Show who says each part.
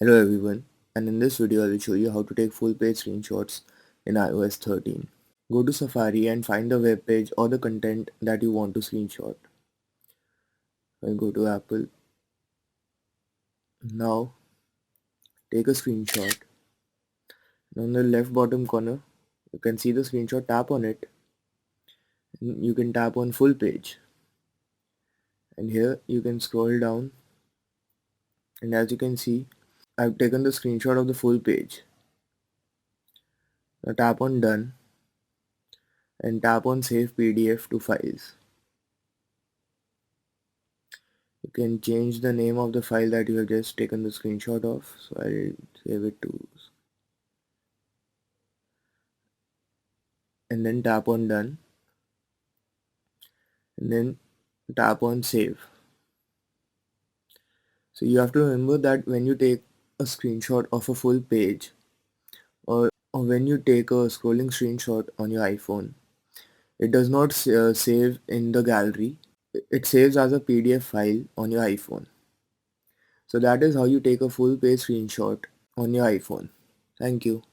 Speaker 1: Hello everyone, and in this video I will show you how to take full page screenshots in iOS 13. Go to Safari and find the web page or the content that you want to screenshot. I'll go to Apple. Now take a screenshot. On the left bottom corner you can see the screenshot, tap on it. And you can tap on full page. And here you can scroll down, and as you can see I've taken the screenshot of the full page. Now tap on done and tap on save PDF to files. You can change the name of the file that you have just taken the screenshot of. So I'll save it to, and then tap on done, and then tap on save. So you have to remember that when you take a screenshot of a full page, or when you take a scrolling screenshot on your iPhone, it does not save in the gallery. It saves as a PDF file on your iPhone. So that is how you take a full page screenshot on your iPhone. Thank you.